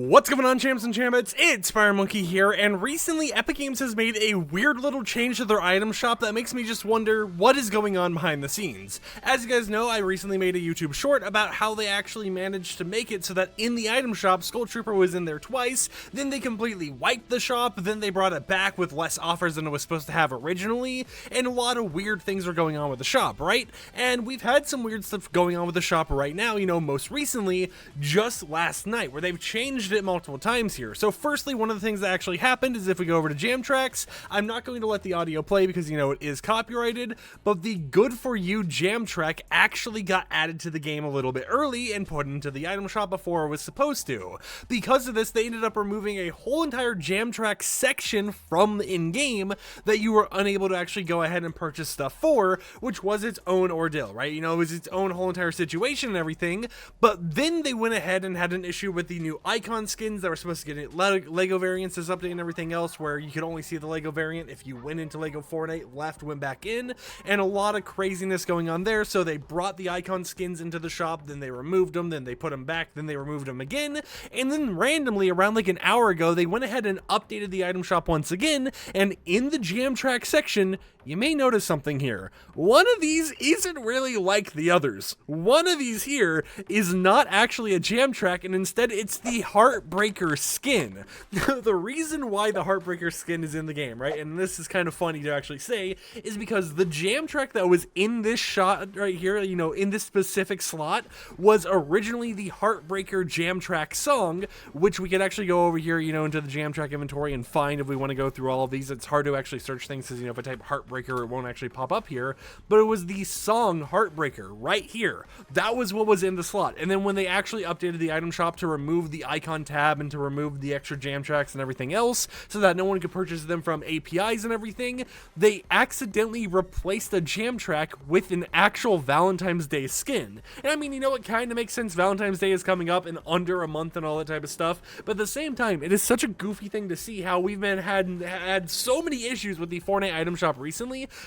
What's going on, champs and champions? It's FireMonkey here, and recently Epic Games has made a weird little change to their item shop that makes me just wonder what is going on behind the scenes. As you guys know, I recently made a YouTube short about how they actually managed to make it so that in the item shop, Skull Trooper was in there twice, then they completely wiped the shop, then they brought it back with less offers than it was supposed to have originally, and a lot of weird things are going on with the shop, right? And we've had some weird stuff going on with the shop right now, you know, most recently, just last night, where they've changed it multiple times here. So firstly, one of the things that actually happened is if we go over to Jam Tracks, I'm not going to let the audio play because, you know, it is copyrighted, but the Good For You Jam track actually got added to the game a little bit early and put into the item shop before it was supposed to. Because of this, they ended up removing a whole entire Jam Track section from the in-game that you were unable to actually go ahead and purchase stuff for, which was its own ordeal, right? You know, it was its own whole entire situation and everything, but then they went ahead and had an issue with the new icon skins that were supposed to get Lego variants, this update and everything else, where you could only see the Lego variant if you went into Lego Fortnite, left, went back in, and a lot of craziness going on there. So they brought the icon skins into the shop, then they removed them, then they put them back, then they removed them again, and then randomly around like an hour ago, they went ahead and updated the item shop once again, and in the Jam Track section, you may notice something here. One of these isn't really like the others. One of these here is not actually a Jam Track, and instead it's the Heartbreaker skin. The reason why the Heartbreaker skin is in the game, right, and this is kind of funny to actually say, is because the Jam Track that was in this shot right here, you know, in this specific slot, was originally the Heartbreaker Jam Track song, which we could actually go over here, you know, into the Jam Track inventory and find if we want to go through all of these. It's hard to actually search things because, you know, if I type Heartbreaker, it won't actually pop up here, but it was the song Heartbreaker right here. That was what was in the slot. And then when they actually updated the item shop to remove the icon tab and to remove the extra Jam Tracks and everything else so that no one could purchase them from APIs and everything, they accidentally replaced a Jam Track with an actual Valentine's Day skin. And I mean, you know, it kind of makes sense. Valentine's Day is coming up in under a month and all that type of stuff, but at the same time, it is such a goofy thing to see how we've had so many issues with the Fortnite item shop recently,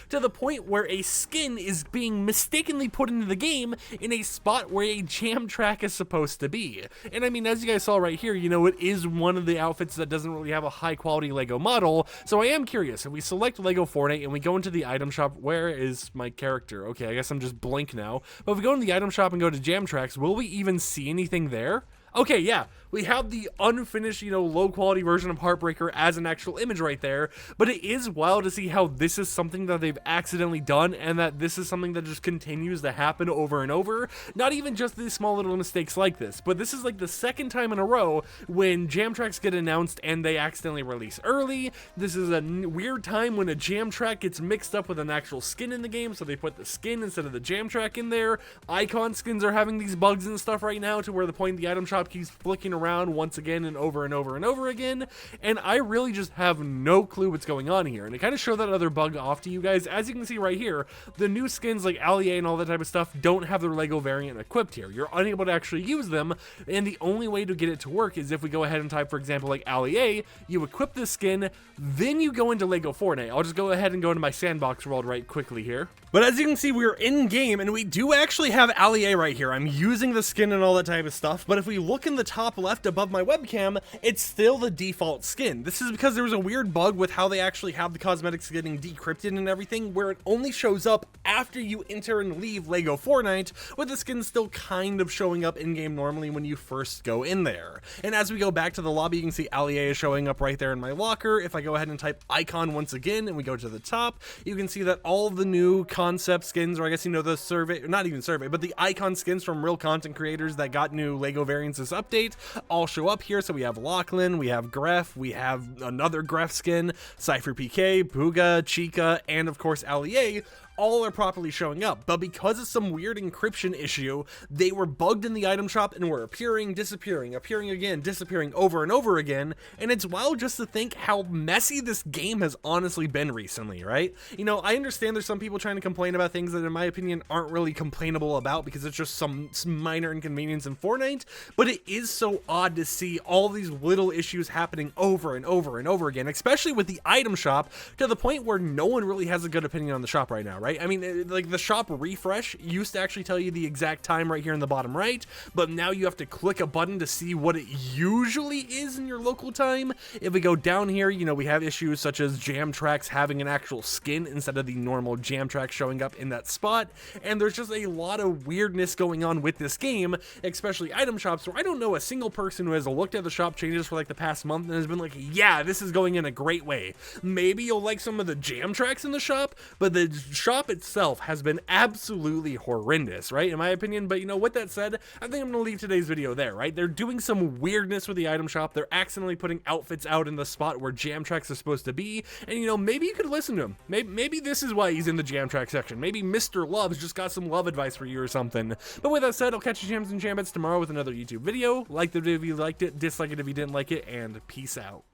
to the point where a skin is being mistakenly put into the game in a spot where a Jam Track is supposed to be. And I mean, as you guys saw right here, you know, it is one of the outfits that doesn't really have a high quality Lego model, so I am curious, if we select Lego Fortnite and we go into the item shop, where is my character? Okay, I guess I'm just blank now, but if we go into the item shop and go to Jam Tracks, will we even see anything there? Okay, yeah, we have the unfinished, you know, low-quality version of Heartbreaker as an actual image right there, but it is wild to see how this is something that they've accidentally done, and that this is something that just continues to happen over and over. Not even just these small little mistakes like this, but this is like the second time in a row when Jam Tracks get announced and they accidentally release early. This is a weird time when a Jam Track gets mixed up with an actual skin in the game, so they put the skin instead of the Jam Track in there. Icon skins are having these bugs and stuff right now to where the point the item shop keeps flicking around once again and over and over and over again, and I really just have no clue what's going on here. And to kind of show that other bug off to you guys, as you can see right here, the new skins like Allier and all that type of stuff don't have their Lego variant equipped here. You're unable to actually use them, and the only way to get it to work is if we go ahead and type, for example, like Allier, you equip the skin, then you go into Lego Fortnite. I'll just go ahead and go into my sandbox world right quickly here. But as you can see, we're in game, and we do actually have Allier right here. I'm using the skin and all that type of stuff, but if we look in the top left above my webcam, it's still the default skin. This is because there was a weird bug with how they actually have the cosmetics getting decrypted and everything, where it only shows up after you enter and leave Lego Fortnite, with the skin still kind of showing up in-game normally when you first go in there. And as we go back to the lobby, you can see Allier is showing up right there in my locker. If I go ahead and type icon once again and we go to the top, you can see that all the new concept skins, or I guess, you know, the survey, not even survey, but the icon skins from real content creators that got new Lego variants this update all show up here. So we have Lachlan, we have Gref, we have another Gref skin, Cypher PK, Booga, Chica, and of course Allier, all are properly showing up, but because of some weird encryption issue, they were bugged in the item shop and were appearing, disappearing, appearing again, disappearing over and over again, and it's wild just to think how messy this game has honestly been recently, right? You know, I understand there's some people trying to complain about things that in my opinion aren't really complainable about because it's just some minor inconvenience in Fortnite, but it is so odd to see all these little issues happening over and over and over again, especially with the item shop, to the point where no one really has a good opinion on the shop right now, right? right? I mean, like the shop refresh used to actually tell you the exact time right here in the bottom right, but now you have to click a button to see what it usually is in your local time. If we go down here, you know, we have issues such as jam tracks having an actual skin instead of the normal jam track showing up in that spot, and there's just a lot of weirdness going on with this game, especially item shops, where I don't know a single person who has looked at the shop changes for like the past month and has been like, yeah, this is going in a great way. Maybe you'll like some of the jam tracks in the shop, but the shop itself has been absolutely horrendous, right, in my opinion. But you know, with that said, I think I'm gonna leave today's video there, right? They're doing some weirdness with the item shop. They're accidentally putting outfits out in the spot where jam tracks are supposed to be, and you know, maybe you could listen to him. Maybe this is why he's in the jam track section. Maybe Mr. Love's just got some love advice for you or something. But with that said, I'll catch you jams and jambets tomorrow with another YouTube video. Like the video if you liked it, dislike it if you didn't like it, and peace out.